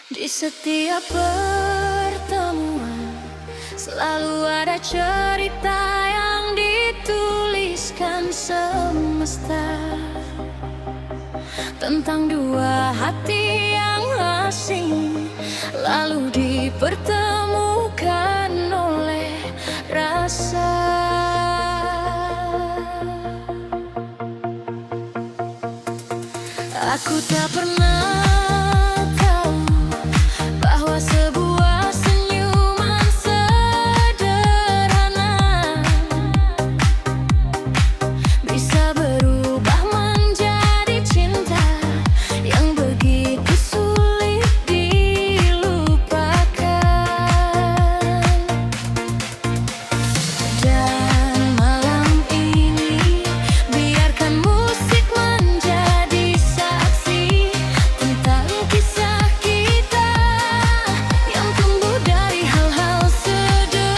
Di setiap pertemuan selalu ada cerita yang dituliskan semesta tentang dua hati yang asing, lalu dipertemukan oleh rasa. Aku tak pernah tahu bahwa sebuah senyuman sederhana bisa berubah menjadi cinta yang begitu sulit dilupakan. Dan malam ini biarkan musik menjadi saksi tentang kisah kita yang tumbuh dari hal-hal sederhana.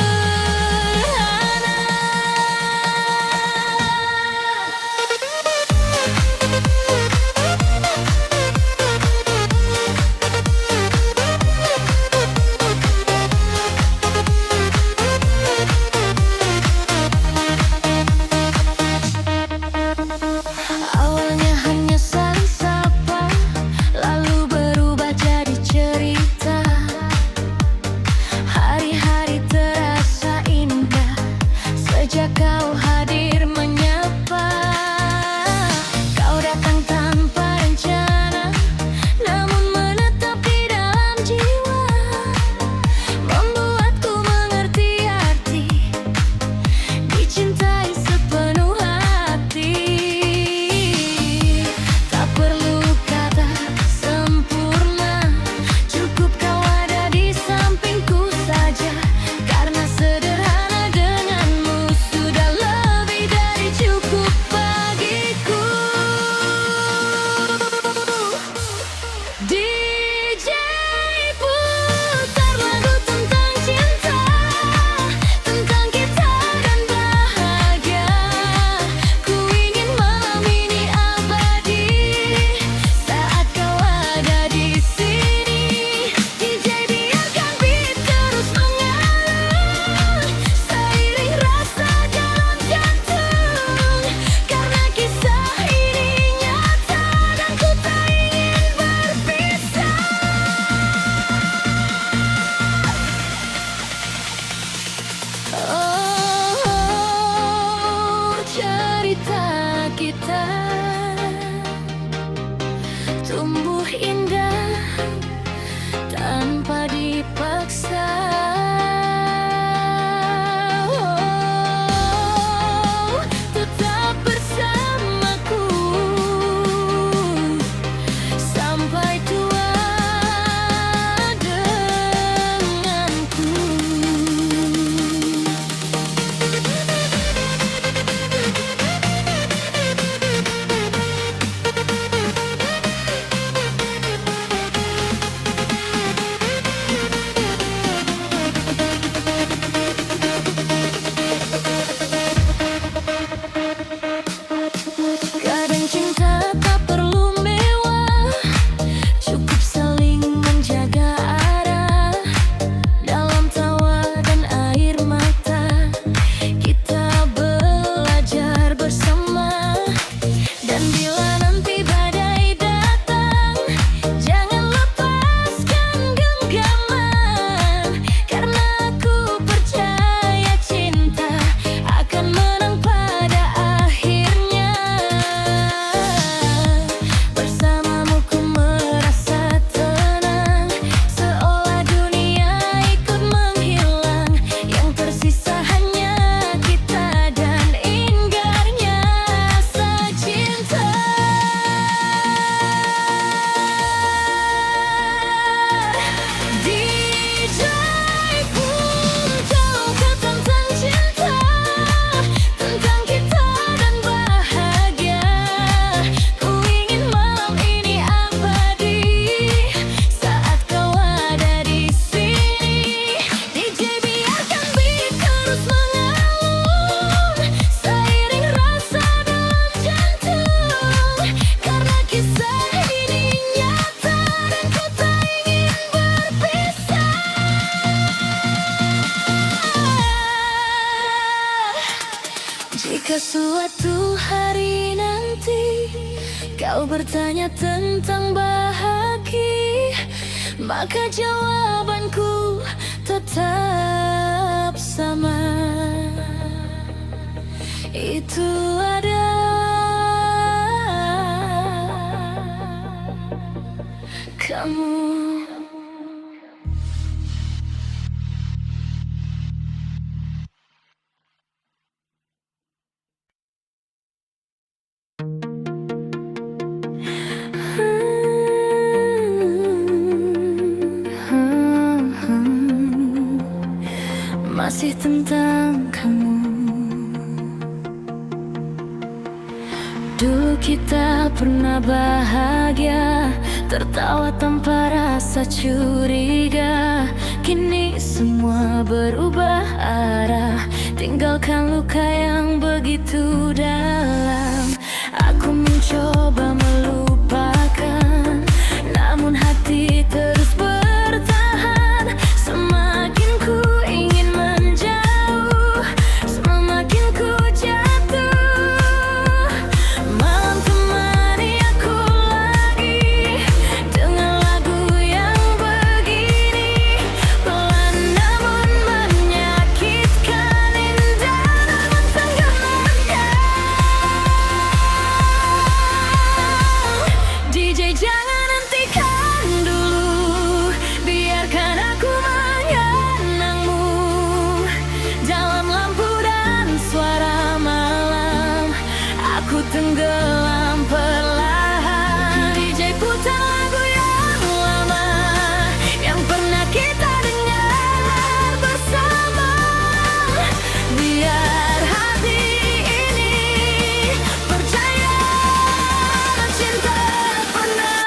Awalnya hanya saling sapa, lalu berubah jadi cerita. Hari-hari terasa indah sejak kau hadir menyapa. Kau datang tanpa rencana, namun menetap di dalam jiwa, membuatku mengerti arti dicintai sepenuh hati. Tak perlu kata sempurna, cukup kau ada di sampingku saja. Karena sederhana denganmu sudah lebih dari cukup bagiku. DJ putar lagu tentang cinta, tentang kita dan bahagia. Ku ingin malam ini abadi saat kau ada di sini. DJ biarkan beat terus mengalir seiring rasa dalam jantung. Karena kisah ini nyata dan ku tak ingin berpisah. Oh, cerita kita tumbuh indah tanpa dipaksa. Oh, tetap bersamaku sampai tua denganku. suatu hari nanti kau bertanya tentang bahagia, maka jawabanku tetap sama. Itu ada kamu. Masih tentang kamu. Dulu kita pernah bahagia, tertawa tanpa rasa curiga. Kini semua berubah arah, tinggalkan luka yang begitu dalam. Aku mencoba melupakan, namun hati terus bertahan. Semakin ku ingin menjauh, semakin ku jatuh. Malam temani aku lagi dengan lagu yang begini, pelan namun menyakitkan, indah namun tenggelamnya. DJ jangan hentikan dulu, biarkan aku mengenangmu. Dalam lampu dan suara malam, aku tenggelam perlahan. DJ putar lagu yang lama, yang pernah kita dengar bersama. Biar hati ini percaya, cinta pernah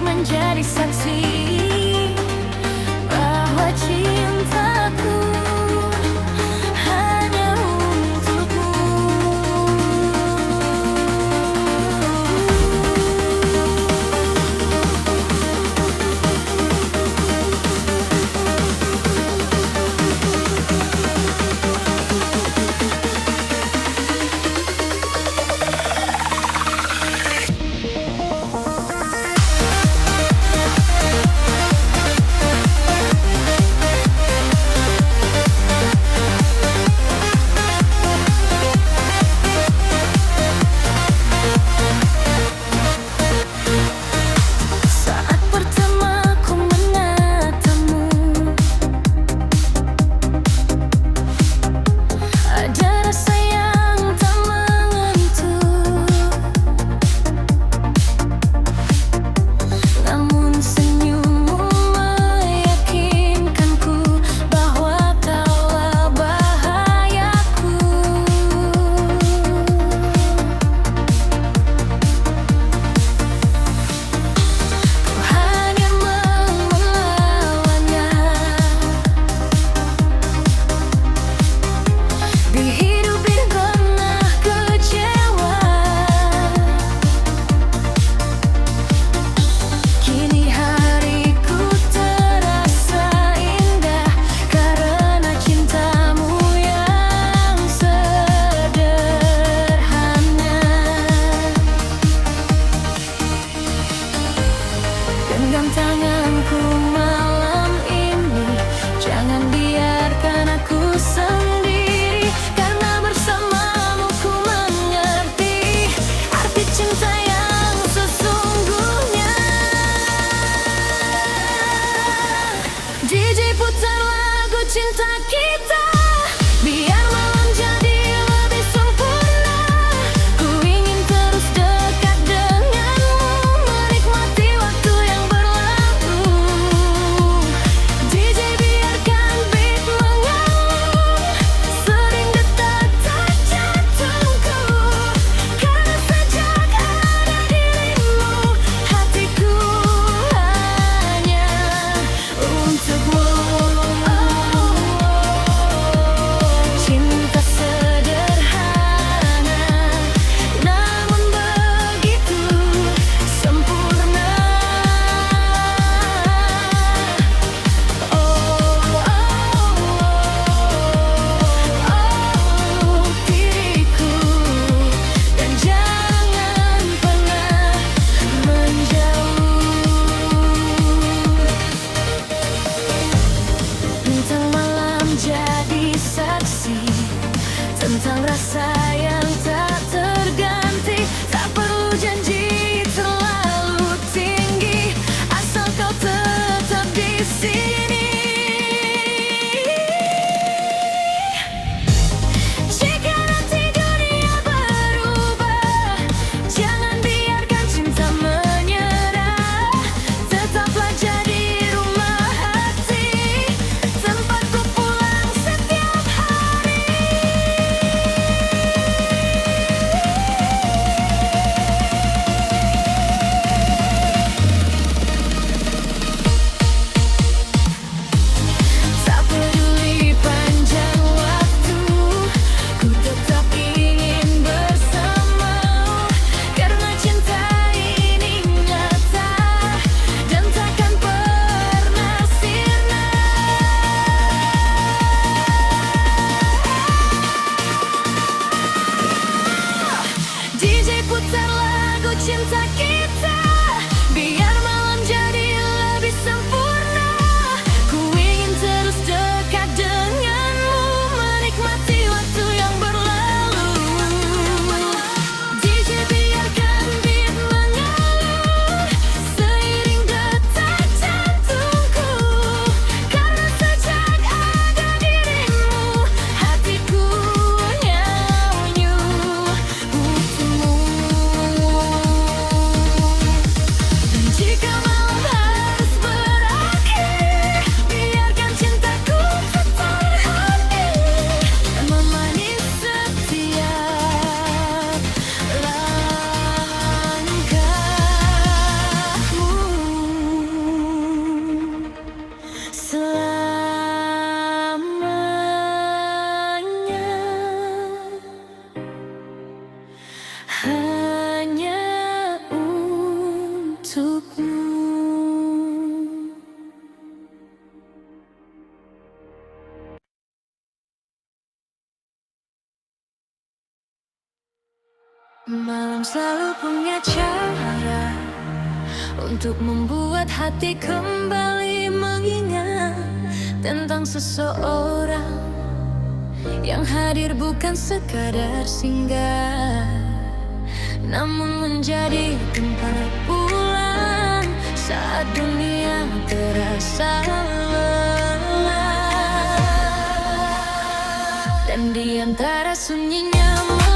menjadi saksi bahwa cintaku hanya untukmu. Saat pertama ku menatapmu, ada rasa yang tak menentu. Namun senyummu meyakinkanku bahwa kaulah bahayaku. Ku hanya melawannya. Di hidup ini pernah kecewa, kini hariku terasa indah karena cintamu yang sederhana. Genggam tanganku malam ini, jangan biarkan aku sendiri, karena bersamamu ku mengerti arti cinta yang sesungguhnya. DJ putar lagu cinta kita, biar malam jadi lebih sempurna. Ku ingin terus dekat denganmu, menikmati waktu yang berlalu. Malam selalu punya cara untuk membuat hati kembali mengingat tentang seseorang yang hadir bukan sekadar singgah, namun menjadi tempat pulang saat dunia terasa lelah. Dan di antara sunyinya malam,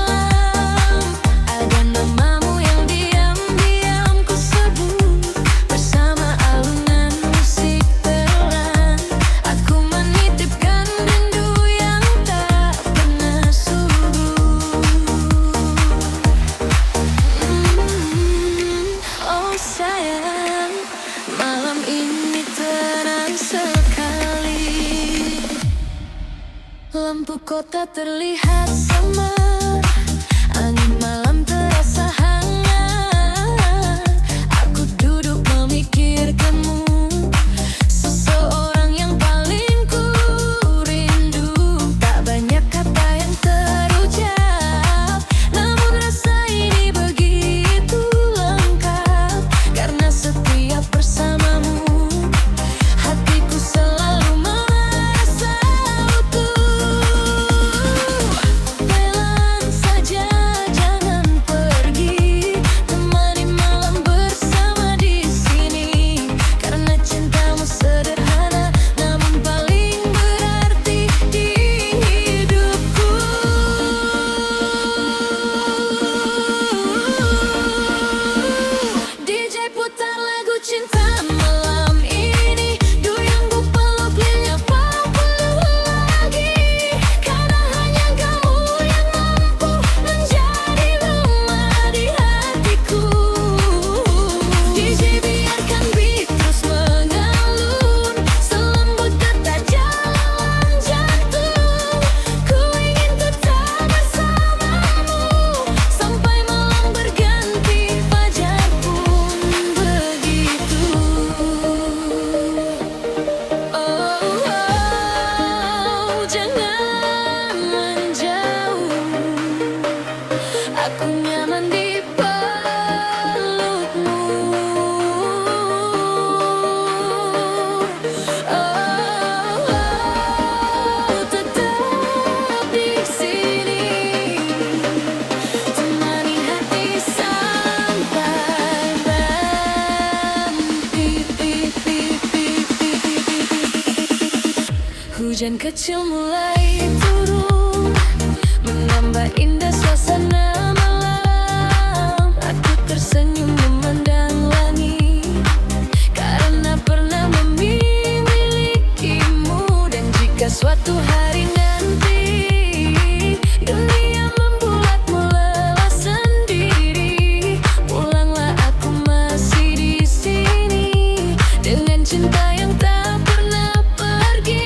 ada namamu yang diam-diam ku sebut. Bersama alunan musik pelan, aku menitipkan rindu yang tak pernah surut. Oh sayang, malam ini tenang sekali. Lampu kota terlihat samar, angin malam terasa hangat. Aku duduk memikirkanmu, seseorang yang paling ku rindu. Tak banyak kata yang terucap, namun rasa ini begitu lengkap. Karena setiap bersamamu, hatiku selalu merasa utuh. Pelan saja, jangan pergi, temani malam bersama di sini. Karena cintamu sederhana, namun paling berarti di hidupku. DJ putar lagu cinta malam ini, goyang ku peluk lilin peluk lagi. Karena hanya kamu yang mampu menjadi rumah di hatiku. DJ biarkan beat terus mengalun, selembut detak jalan jantung. Ku ingin tetap bersamamu sampai malam berganti fajar pun begitu. Oh, jangan menjauh, aku nyaman di pelukmu. Oh, tetap di sini, temani hati sampai berhenti. Hujan kecil mulai turun, menambah indah suasana malam. Aku tersenyum memandang langit, karena pernah memilikimu. Dan jika suatu hari nanti dunia membuatmu lelah sendiri, pulanglah, aku masih di sini dengan cinta yang tak pernah pergi.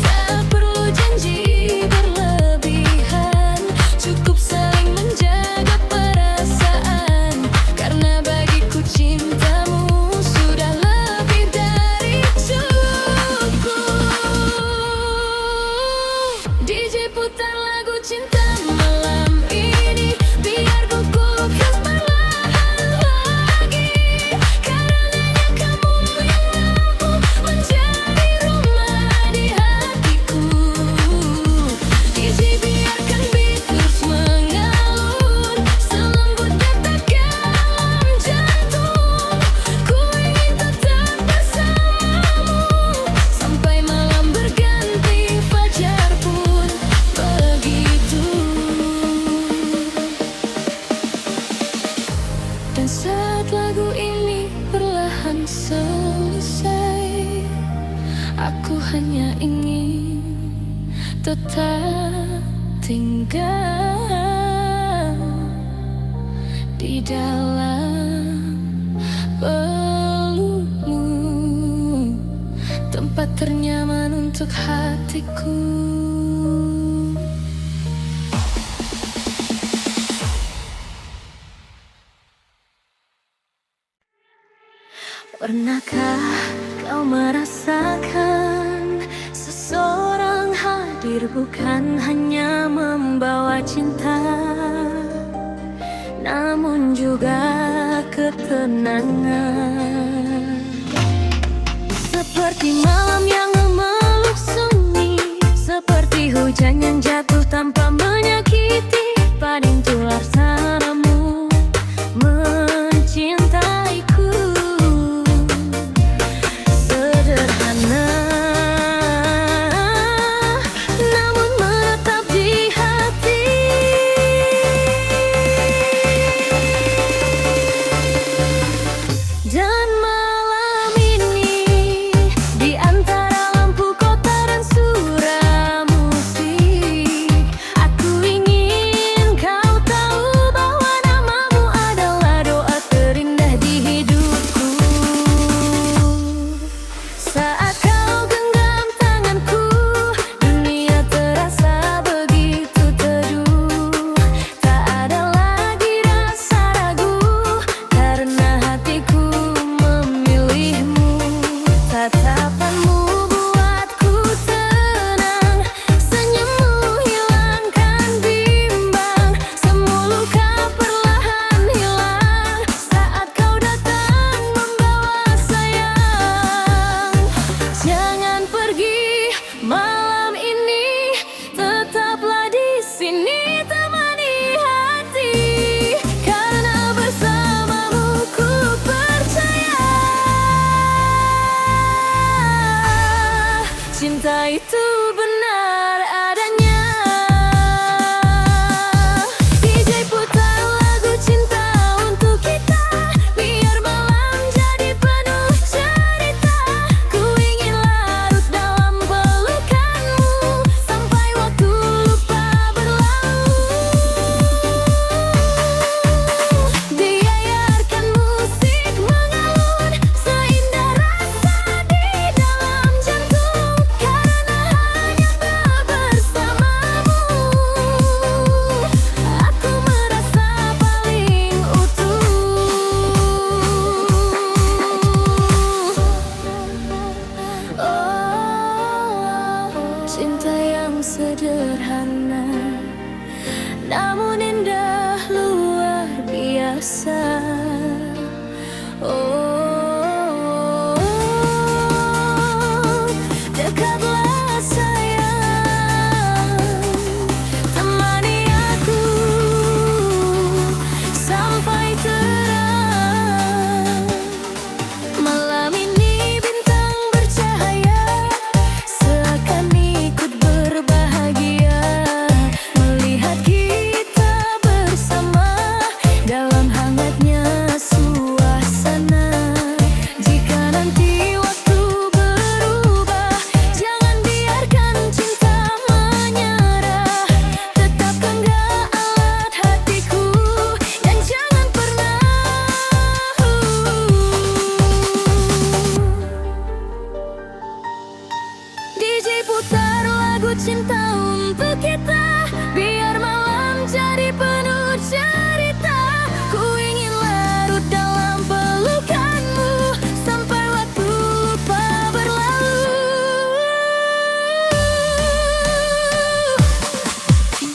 Tak perlu janji berlebihan, cukup saling menjaga perasaan. Karena bagiku cintamu sudah lebih dari cukup. DJ putar lagu cinta malam ini, biar ku lukis perlahan lagi. Karena kamu yang mampu menjadi rumah di hatiku. DJ biarkan beat terus mengalun, selembut detak dalam jantung. Ku ingin tetap bersamamu sampai malam berganti fajar pun begitu. Dan saat lagu ini perlahan selesai, aku hanya ingin tetap tinggal di dalam pelukmu, tempat ternyaman untuk hatiku. Pernahkah kau merasakan seseorang hadir Hadir bukan hanya membawa cinta, namun juga ketenangan. Seperti malam yang memeluk sunyi, seperti hujan yang jatuh tanpa menyakiti. Paling tular sanamu mencintaiku. Sederhana namun menetap di hati. Dan malam ini di antara lampu kota dan suara musik, aku ingin kau tahu bahwa namamu adalah doa terindah di hidupku. Saat kau genggam tanganku, dunia terasa begitu teduh. Tak ada lagi rasa ragu, karena hatiku memilihmu. Tatapanmu buatku tenang, senyummu hilangkan bimbang. Semua luka perlahan hilang saat kau datang membawa sayang. Jangan pergi malam ini, tetaplah di sini temani hati. Karena bersamamu ku percaya, cinta itu benar adanya. DJ putar lagu cinta untuk kita, biar malam jadi penuh cerita. Ku ingin larut dalam pelukanmu sampai waktu lupa berlalu. Biarkan musik mengalun seindah rasa di dalam jantung. Karena hanya bersamamu aku merasa paling utuh. Oh, cinta yang sederhana namun indah luar biasa. Oh, dekatlah sayang, temani aku sampai terang. Malam ini bintang bercahaya, seakan ikut berbahagia melihat kita bersama dalam hangatnya suasana. Jika nanti waktu berubah, jangan biarkan cinta menyerah. Tetap genggam erat hatiku dan jangan pernah. DJ putar lagu cinta untuk kita, biar malam jadi penuh cerita. Ku ingin larut dalam pelukanmu sampai waktu lupa berlalu.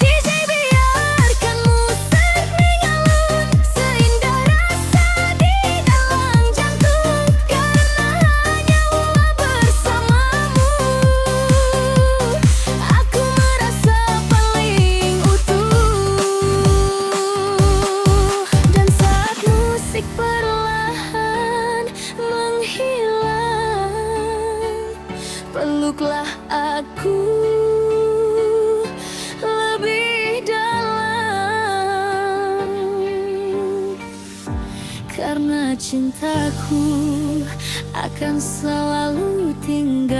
DJ biarkan musik mengalun seindah rasa di dalam jantung. Karena hanyalah bersamamu aku merasa paling utuh. Dan saat musik perlahan menghilang, peluklah aku lebih dalam. Karena cintaku akan selalu tinggal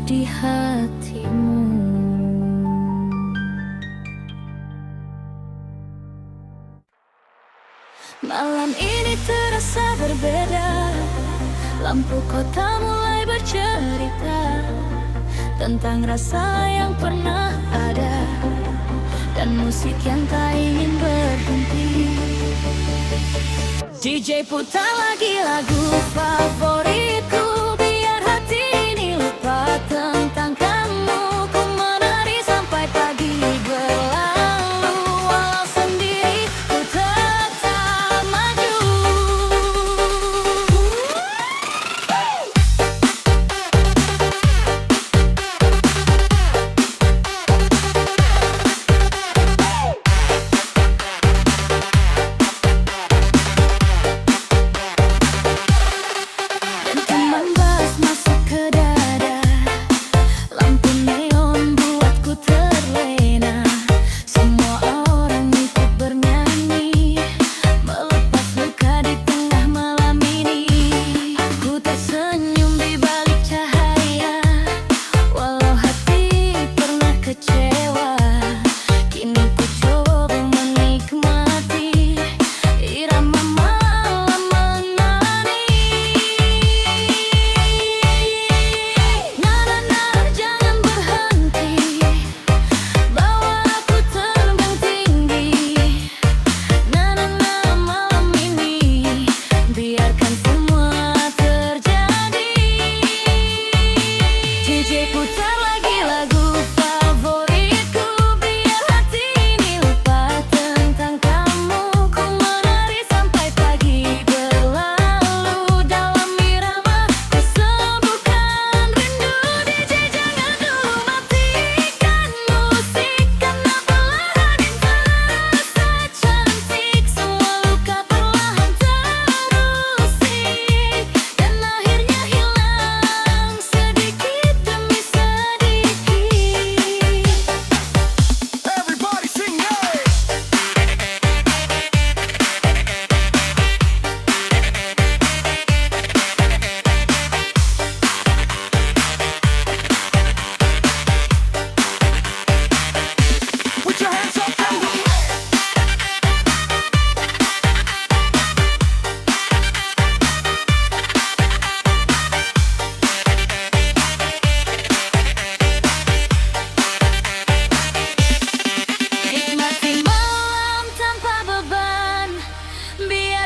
di hatimu. Malam ini terasa berbeda, lampu kota mulai bercerita tentang rasa yang pernah ada dan musik yang tak ingin berhenti. DJ putar lagi lagu favoritku, biar hati ini lupa tentang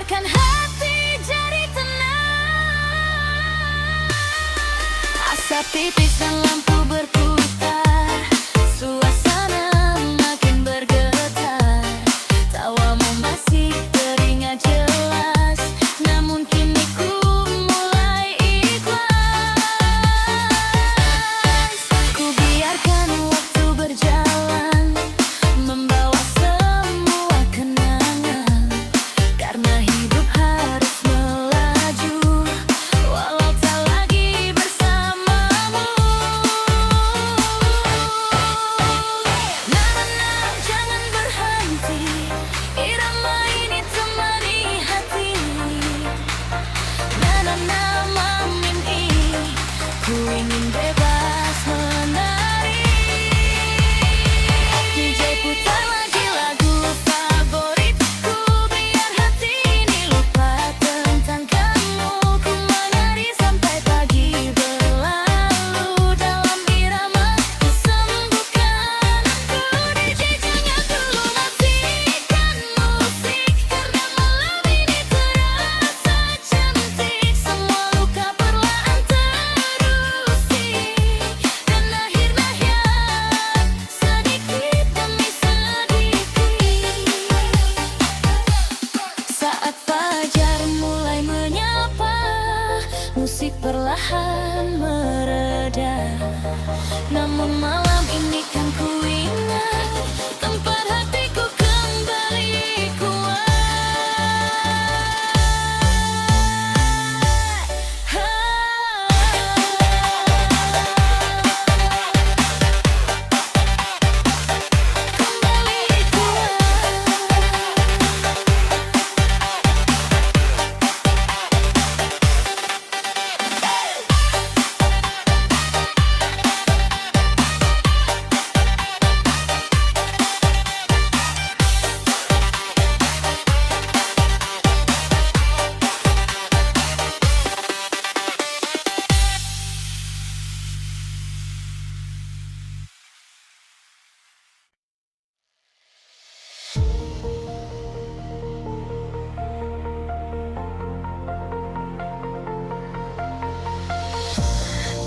biarkan hati jadi tenang. Asap tipis dan lampu berputar, suasana makin bergetar. Tawamu masih teringat jelas, namun kini ku mulai ikhlas. Ku biarkan waktu berjalan, membawa semua kenangan. Karena hidup harus melaju, walau tak lagi bersamamu. Nah, jangan berhenti, irama ini temani hati. Malam ini ku ingin bebas menari. DJ putar lagi lagu favoritku, biar hati ini lupa tentang kamu. Ku menari sampai pagi berlalu, dalam irama kesembuhkan aku. DJ jangan dulu matikan musik, karena malam ini terasa cantik. Semua luka perlahan terusik, dan akhirnya sedikit demi sedikit. Saat fajar mulai menyapa, musik perlahan mereda. Namun malam ini kan ku ingat, tempat hatiku kembali kuat. Kembali kuat.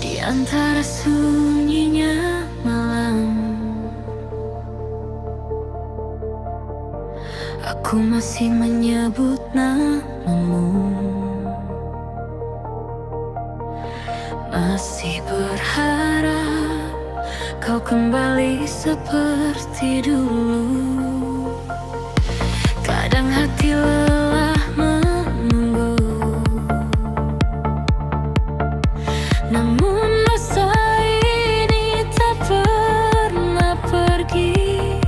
Di antara sunyinya malam, aku masih menyebut namamu. Masih berharap kau kembali seperti dulu. Kadang hati lelah menunggu, namun rasa ini tak pernah pergi.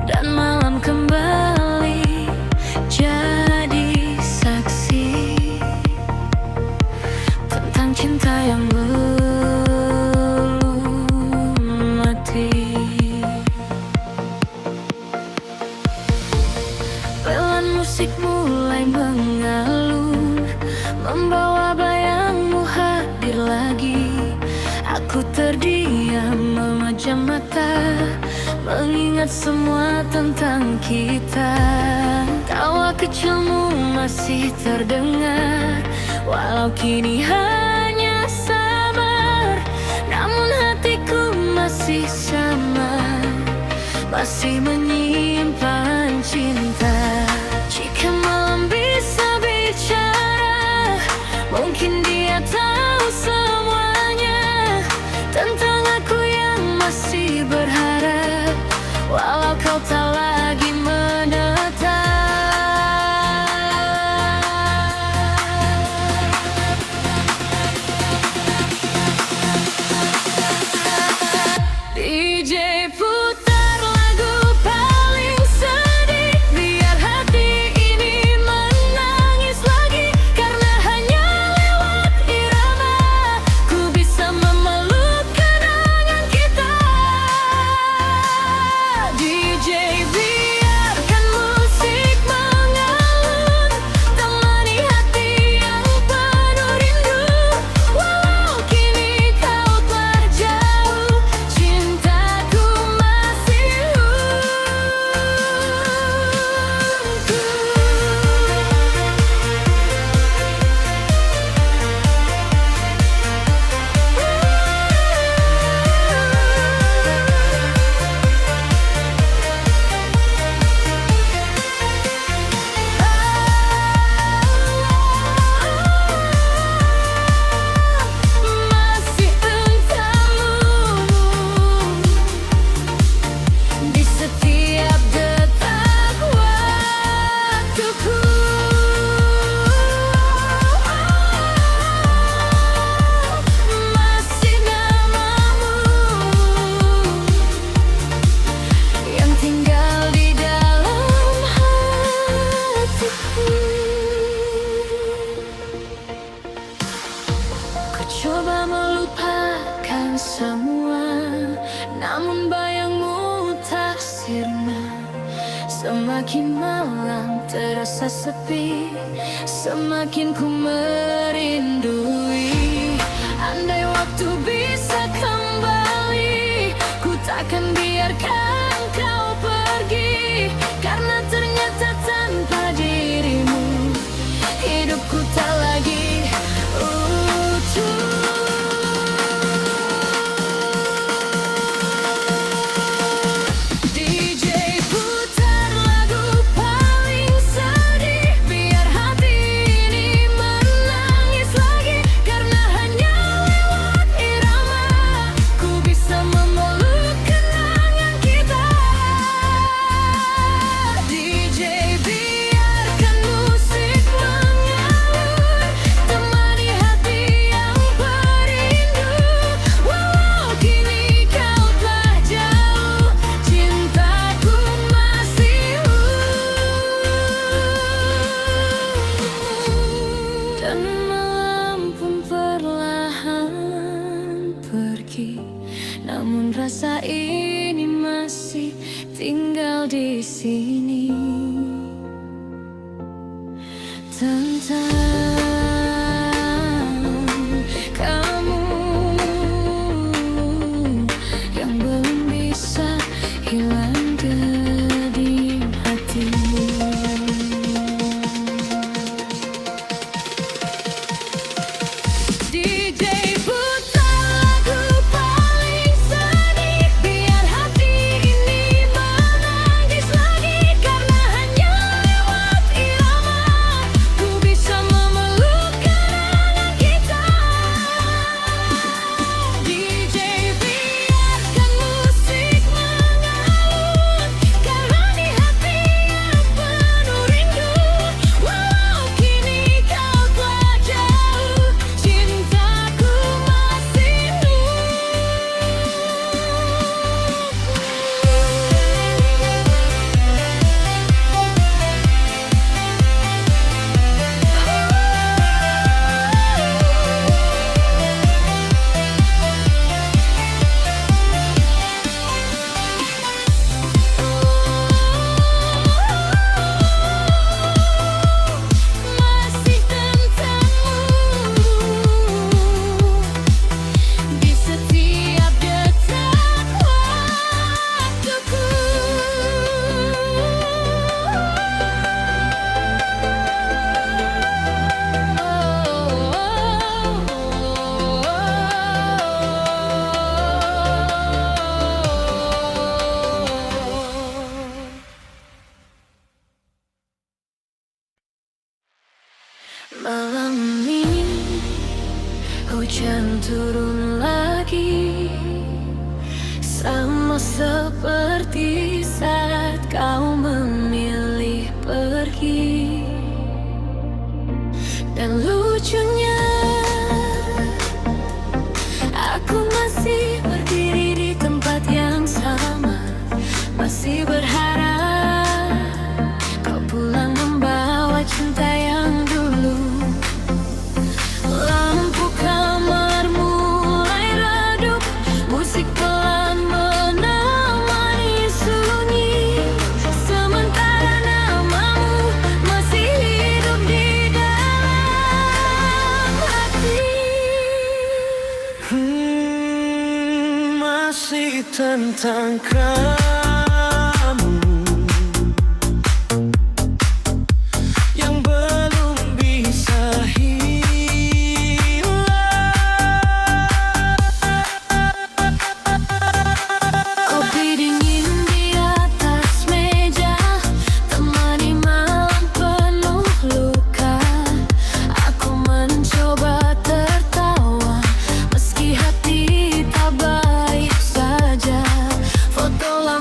Dan malam kembali jadi saksi tentang cinta yang belum mati. Pelan musik mulai mengalun, membawa bayangmu hadir lagi. Aku terdiam memejam mata, mengingat semua tentang kita. Tawa kecilmu masih terdengar, walau kini hanya sabar. Namun hatiku masih sama, masih menyimpan cinta. Jika malam bisa bicara, mungkin dia tahu semuanya tentang aku yang masih berharap, walau kau tak lagi menetap. DJ putar lagu paling sedih, biar hati ini menangis lagi. Karena hanya lewat irama ku bisa memeluk kenangan kita. DJ Ku coba melupakan semua, namun bayangmu tak sirna. Semakin malam terasa sepi, semakin ku merindui. Andai waktu bisa kembali, ku takkan biarkan kau pergi. Karena ternyata tanpa dirimu, hidupku tak lagi utuh. Dan malam pun perlahan pergi, namun rasa ini masih tinggal di sini. Tentang kamu yang belum bisa hilang di hati. DJ putar lagu paling sedih, biar hati ini menangis lagi. Karena hanya lewat irama ku bisa memeluk kenangan kita. DJ biarkan musik mengalun, karena di hati yang penuh rindu. Walau kini kau telah jauh, cintaku masih masih tentangmu di setiap detak waktuku. Malam ini hujan turun lagi, sama seperti saat kau memilih pergi. Dan lucunya, aku masih berdiri di tempat yang sama, masih berharap kau pulang membawa cinta yang dulu. Lampu kamar mulai redup, musik pelan menemani sunyi. Sementara namamu masih hidup di dalam hati. Masih tentang kamu yang belum bisa hilang. Kopi dingin di atas meja, temani malam penuh luka. Aku mencoba tertawa, meski hati tak baik saja. Foto lama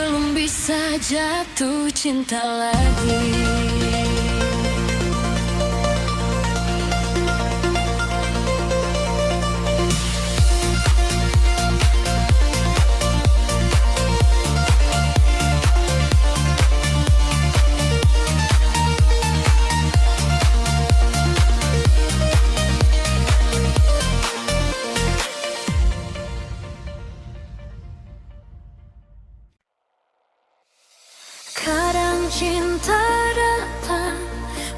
belum bisa jatuh cinta lagi. Kadang cinta datang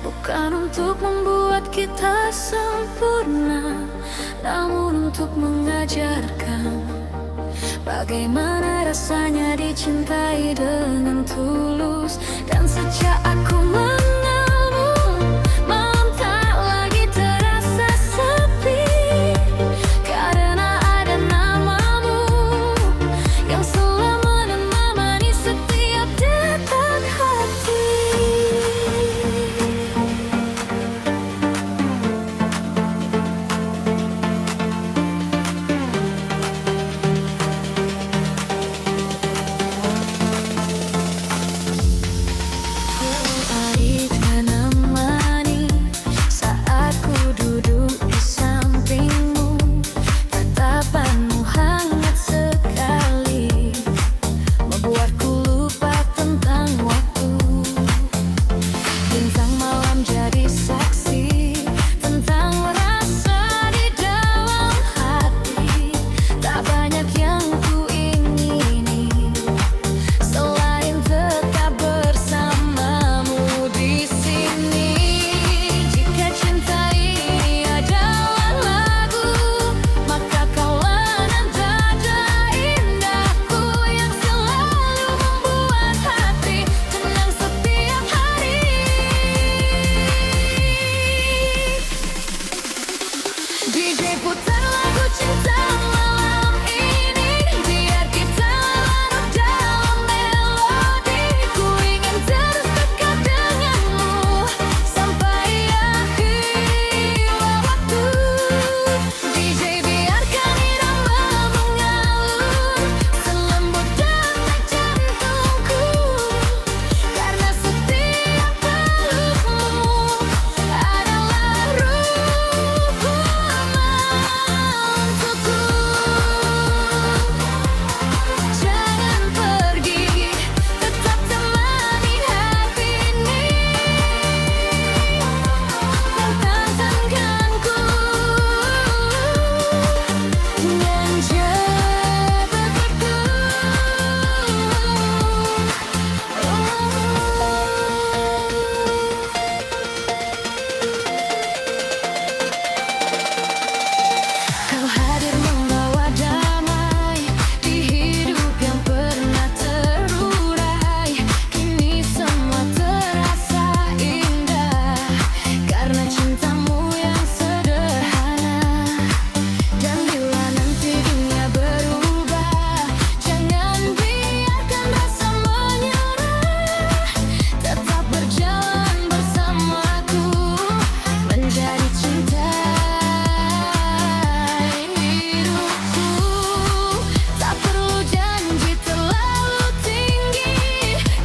bukan untuk membuat kita sempurna, namun untuk mengajarkan bagaimana rasanya dicintai dengan tulus. Dan sejak aku mengenalmu, malam tak lagi terasa sepi, karena ada namamu yang selalu menemani setiap detak hati. Hari menemani saat ku duduk di sampingmu, tatapanmu hangat sekali, membuatku lupa tentang waktu. Bintang malam jadi saksi tentang rasa di dalam hati. Tak banyak yang ku ingini selain tetap bersamamu di sini. Jika cinta ini adalah lagu, maka kaulah nada indahku yang selalu membuat hati tenang setiap hari. DJ putar lagu cinta malam ini, biar kita larut dalam melodi. Ku ingin terus dekat denganmu sampai akhir waktu. DJ biarkan irama mengalun selembut detak jantungku, karena setiap pelukmu adalah ruh untukku. Jangan pergi, tetap temani hati ini, pertahankanku dengan jabatanku. Kau hadir membawa damai di hidup yang pernah terurai. Kini semua terasa indah karena cintamu yang sederhana. Dan bila nanti dunia berubah, jangan biarkan rasa menyerah. Tetap berjalan bersamaku menjadi cinta hidupku. Tak perlu janji terlalu tinggi,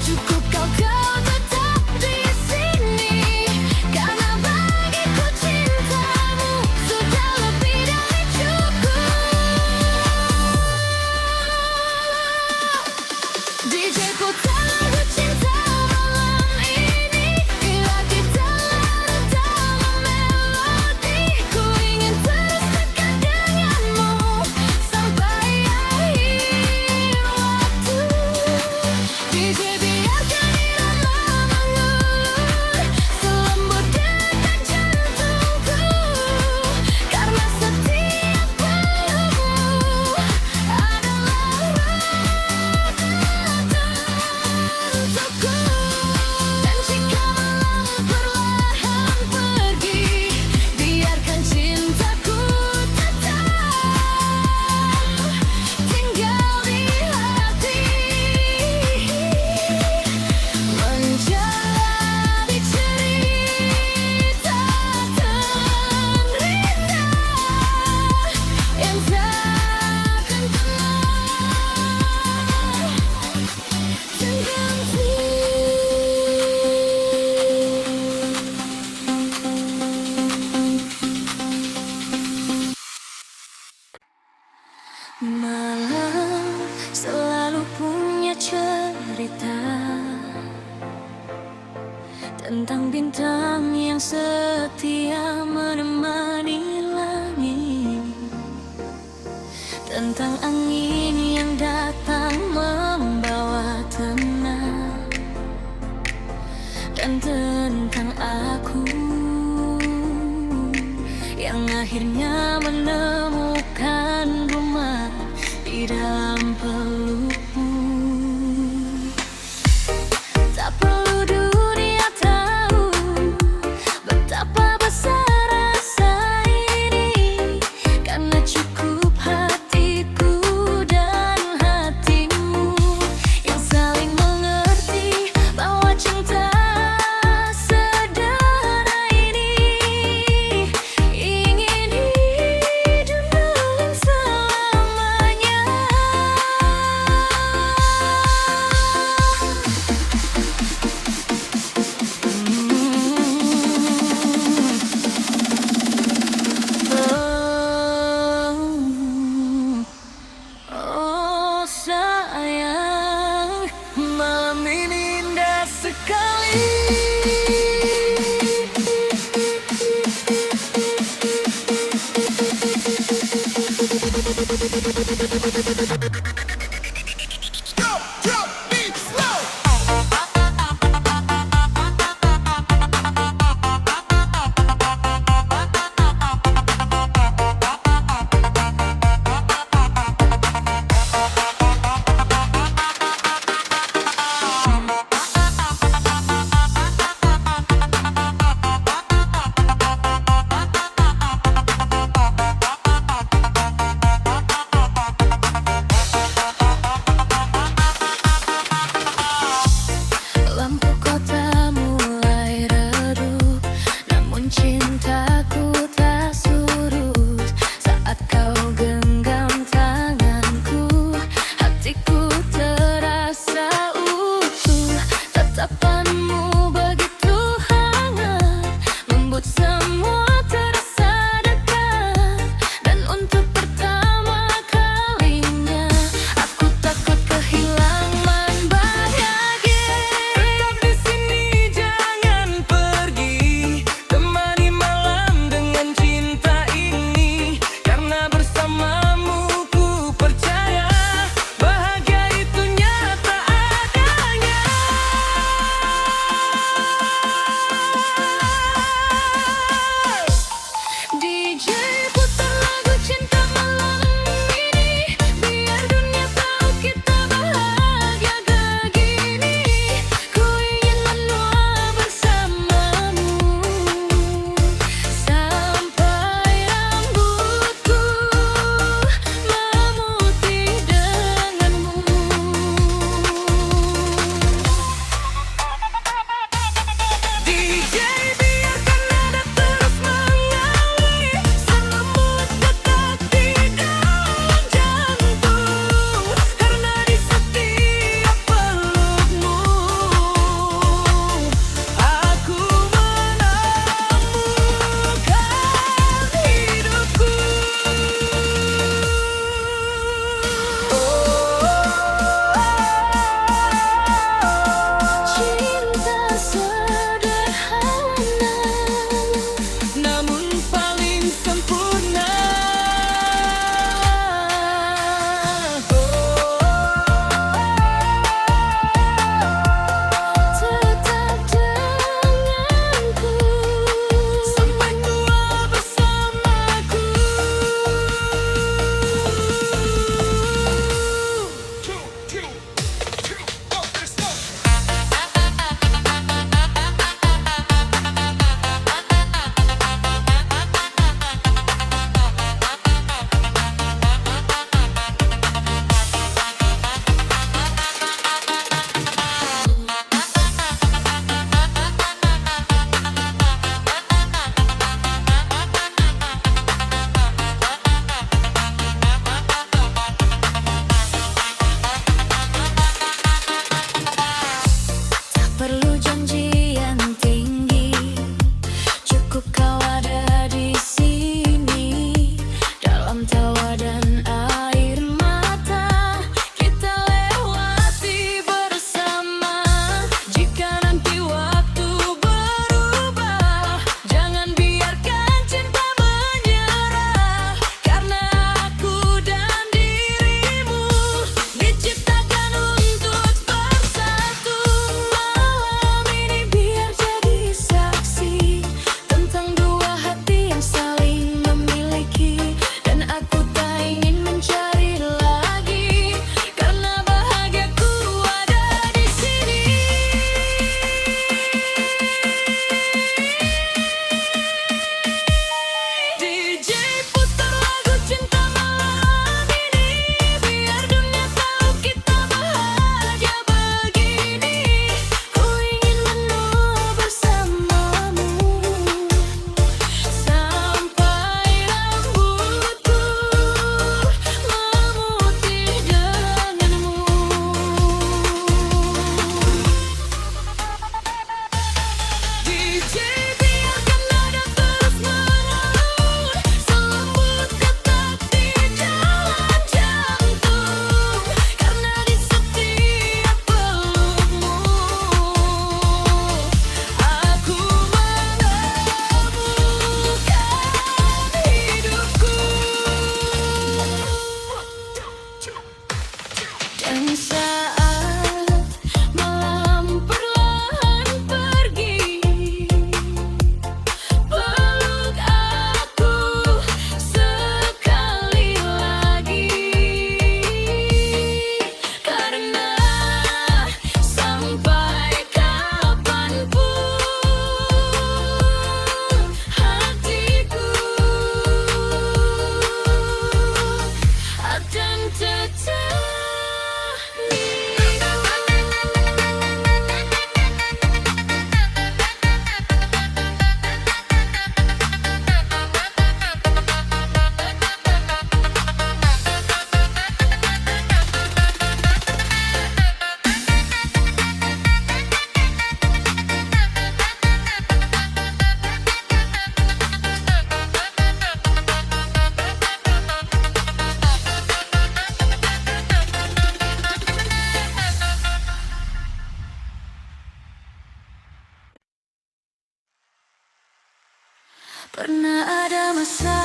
cukup kau tetap di sini, karena bagiku cintamu sudah lebih dari cukup. DJ putar lagu cinta malam ini, bila kita larut dalam melodi. Ku ingin terus dekat denganmu sampai akhir waktu. DJ biarkan irama mengalun selembut detak jantungku, karena setiap pelukmu adalah ruh untukku. terganti. Malam selalu punya cerita tentang bintang yang setia menemani langit, tentang angin yang datang membawa tenang, dan tentang aku yang akhirnya menemukan rumah di dalam pelukmu. Tak perlu dunia tahu betapa besar rasa ini, karena cukup hatiku dan hatimu yang saling mengerti bahwa cinta sederhana ini ingin hidup dengan selamanya. Oh sayang, malam ini indah sekali. Drop beat slow. Pernah ada masa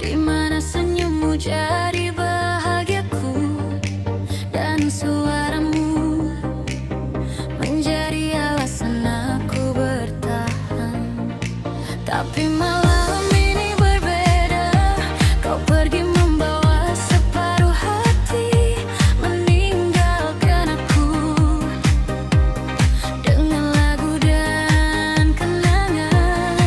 di mana senyummu jadi bahagiaku dan suaramu menjadi alasan aku bertahan. Tapi malam ini berbeda, kau pergi membawa separuh hati, meninggalkan aku dengan lagu dan kenangan.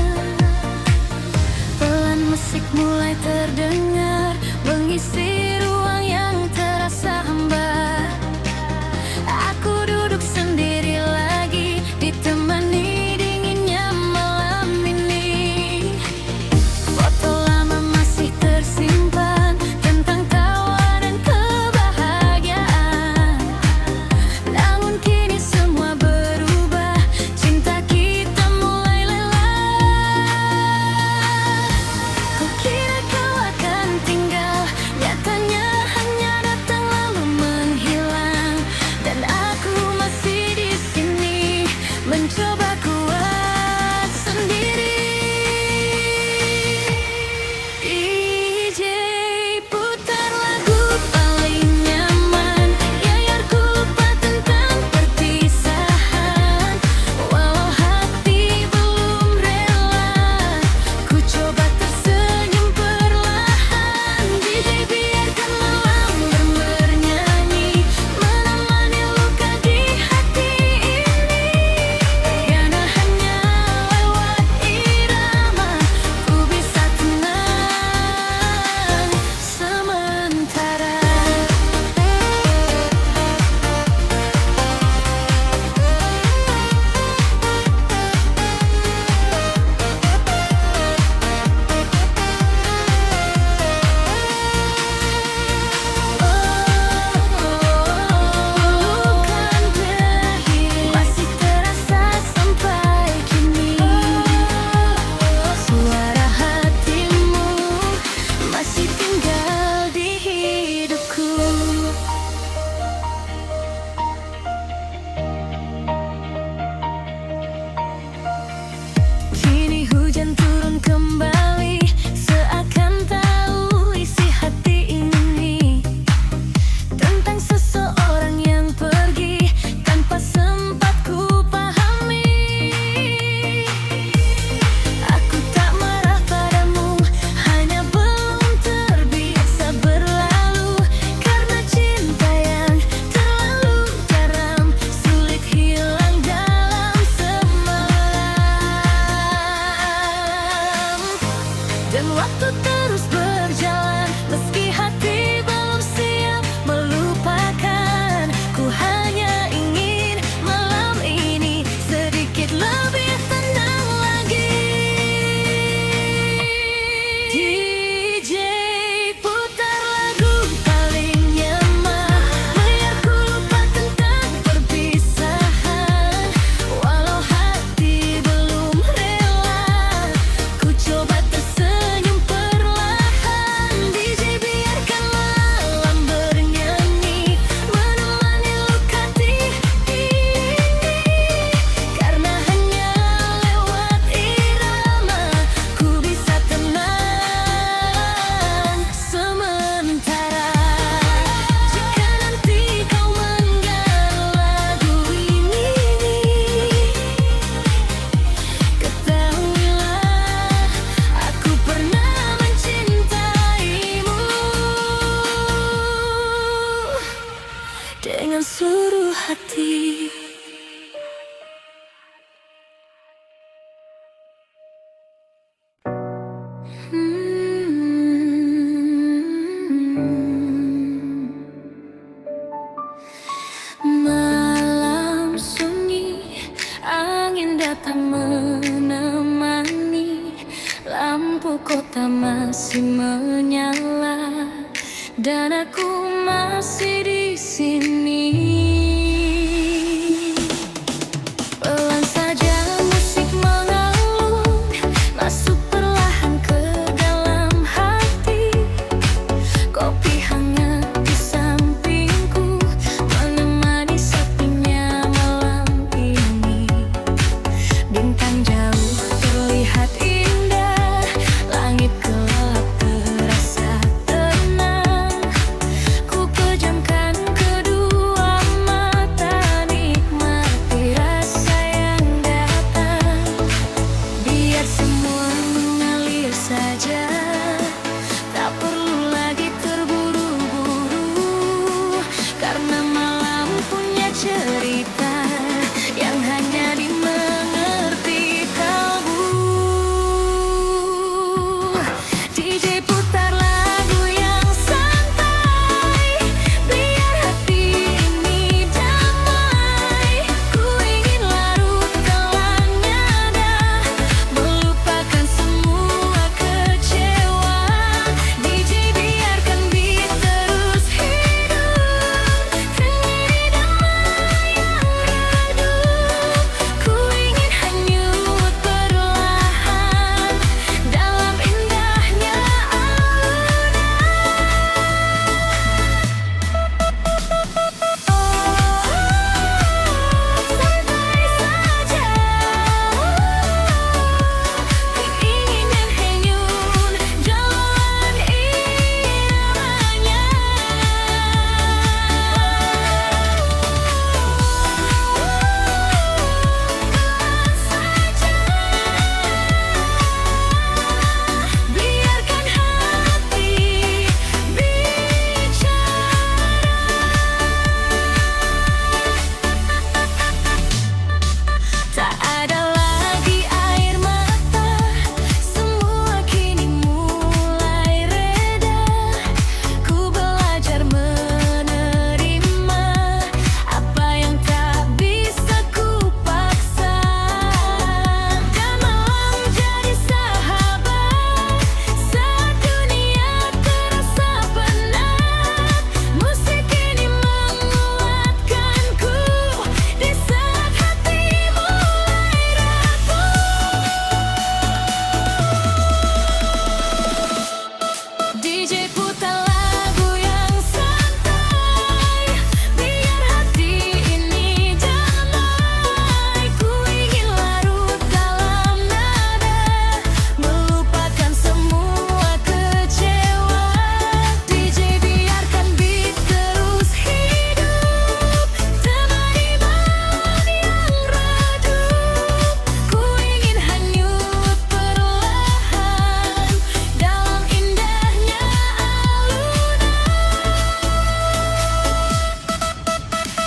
Pelan musik mulai terdengar, mengisi ruang yang terasa hambar. Aku duduk sendiri lagi, ditemani dinginnya malam ini. Foto lama masih tersimpan tentang tawa dan kebahagiaan. Namun kini semua berubah, cinta kita mulai lelah. Kukira kau akan tinggal, nyatanya hanya datang lalu menghilang. Dan aku masih di sini, mencoba kuat sendiri. DJ putar lagu paling nyaman, biar ku lupa tentang perpisahan. Walau hati belum rela, ku coba tersenyum perlahan. DJ biarkan malam bernyanyi, menemani luka di hati ini. Karena hanya lewat irama ku bisa tenang sementara. Bukan berakhir, masih terasa sampai kini. Suara hatimu masih tinggal di hidupku. Kini hujan turun kembali, seakan tahu isi hati ini tentang seseorang yang pergi tanpa sempat ku pahami. Aku tak marah padamu, hanya belum terbiasa berlalu. Karena cinta yang terlalu dalam, sulit hilang dalam semalam. Dan waktu terus berjalan, meski hati belum siap melupakan. Ku hanya ingin malam ini sedikit lebih tenang lagi. DJ putar lagu paling nyaman, biar ku lupa tentang perpisahan. Walau hati belum rela, ku coba tersenyum perlahan. DJ biarkan malam bernyanyi, menemani luka di ini. Karena hanya lewat irama ku bisa tenang sementara. Jika nanti kau menggal lagu ini, ketahuilah aku pernah mencintaimu dengan seluruh hati. Malam sunyi, angin datang menemani, lampu kota masih menyala, dan aku masih di sini. Pelan saja musik mengalun, masuk perlahan ke dalam hati. Kopi hangat di sampingku, menemani sepinya malam ini. Bintang jauh terlihat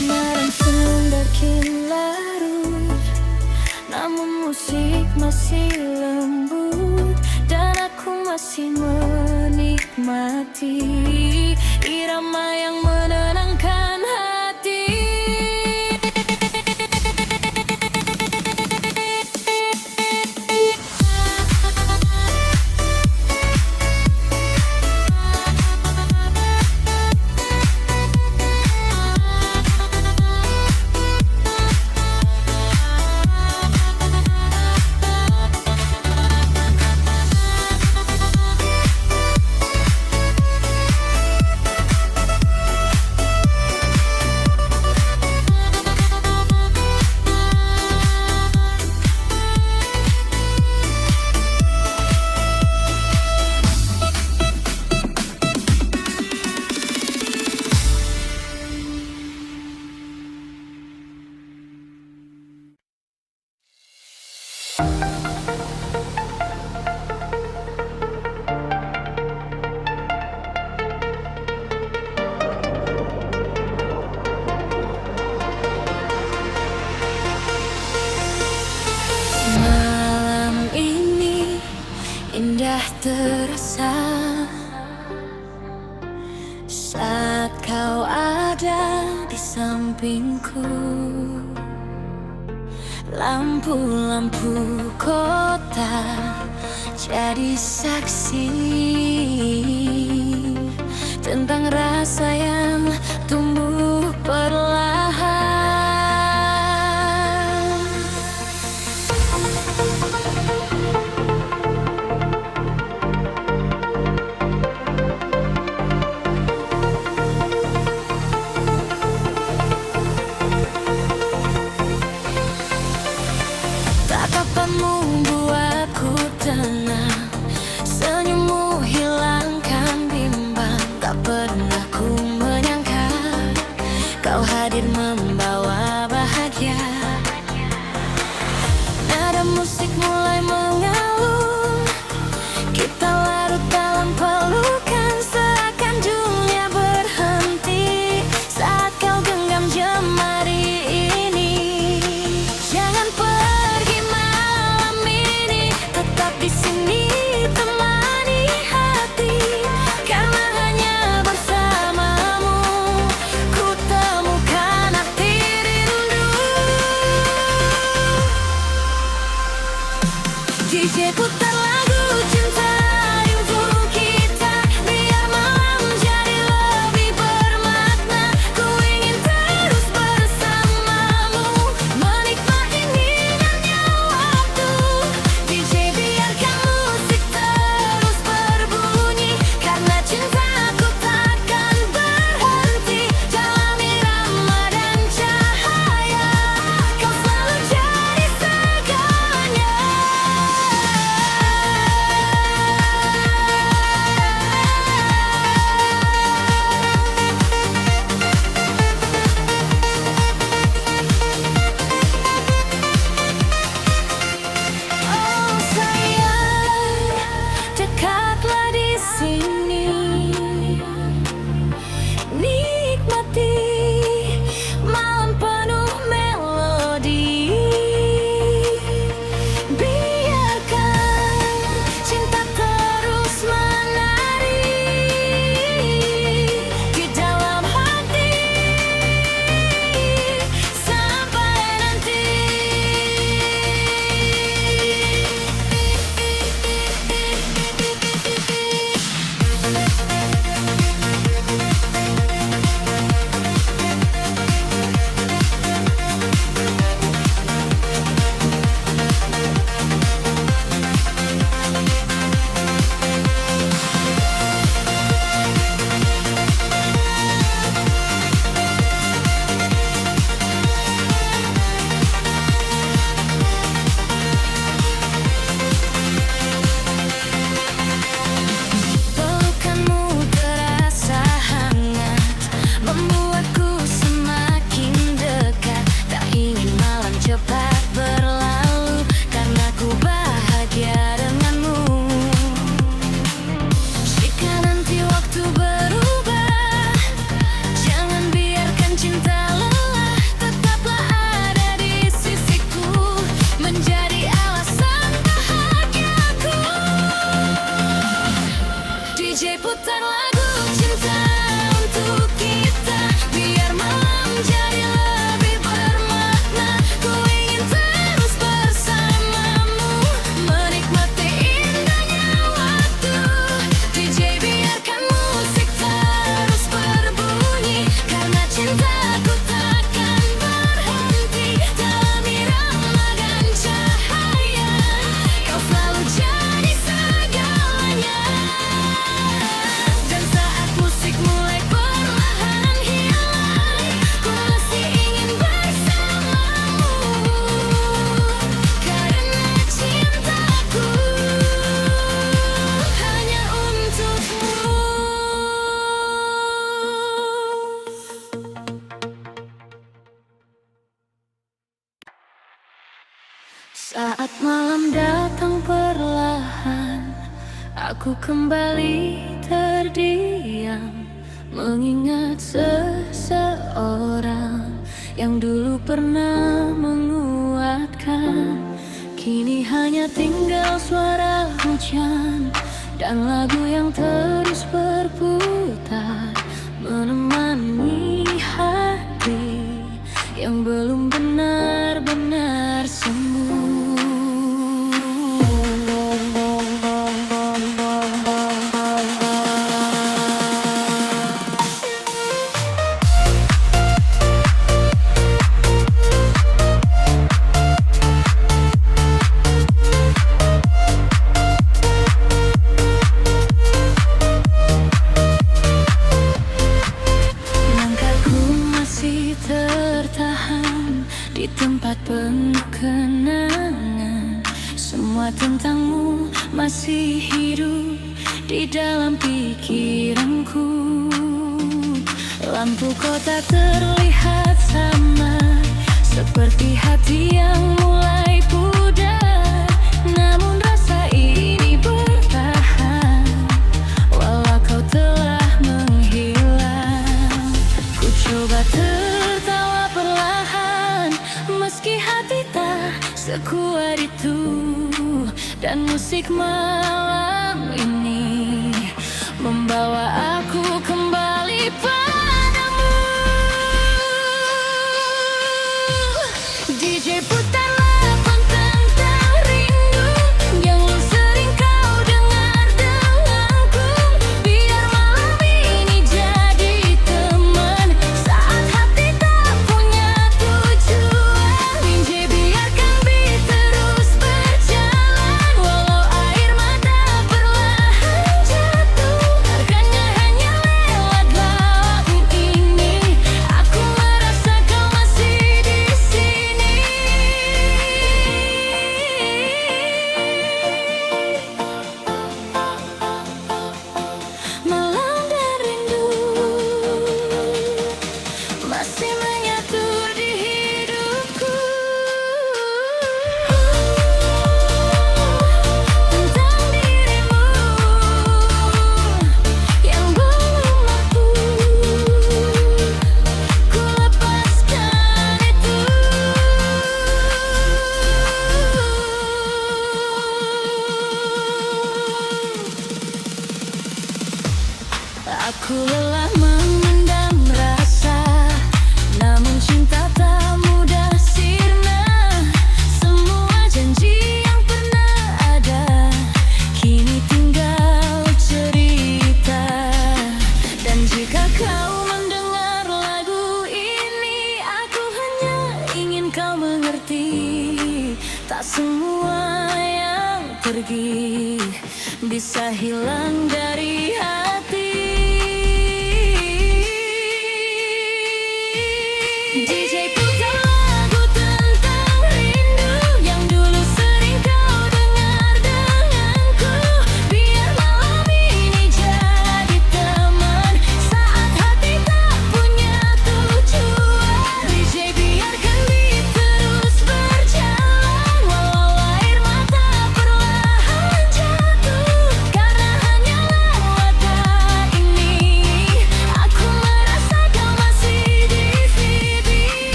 Malam semakin larut, namun musik masih lembut, dan aku masih menikmati irama yang menenangkan hati. Malam ini indah terasa saat kau ada di sampingku. Lampu-lampu kota jadi saksi tentang rasa yang tumbuh perlahan. Tatapanmu buatku tenang, senyummu hilangkan bimbang. Tak pernah ku menyangka kau hadir membawa bahagia. Nada musik mulai mengalun, kita larut dalam pelukan, seakan dunia berhenti saat kau genggam jemari ini. Jangan pergi malam ini, tetap di sini temani hati, karena hanya bersamamu ku temukan arti. Saat malam datang perlahan, aku kembali terdiam, mengingat seseorang yang dulu pernah menguatkan. Kini hanya tinggal suara hujan dan lagu yang terus berputar, menemani hati yang belum benar-benar sembuh. Tertahan di tempat penuh kenangan. Semua tentangmu masih hidup di dalam pikiranku. Lampu kota terlihat sama, seperti hati yang mulai pudar. Namun rasa ini bertahan, walau kau telah menghilang. Ku coba tertawa perlahan, meski hati tak sekuat itu. Dan musik malam ini membawa aku kembali padamu. DJ putarlah tentang rindu yang sering kau dengar denganku. Biar malam ini jadi teman saat hati tak punya tujuan. DJ biarkan beat terus berjalan, walau air mata perlahan jatuh. Harganya hanya lewat lagu ini, aku merasa kau masih di sini. Malam dan rindu masih menyatu di hidupku. Tentang dirimu yang belum mampu ku lepaskan itu. Aku lelah memendam rasa, namun cinta tak mudah sirna. Semua janji yang pernah ada kini tinggal cerita. Dan jika kau mendengar lagu ini, aku hanya ingin kau mengerti, tak semua yang pergi bisa hilang dari hati.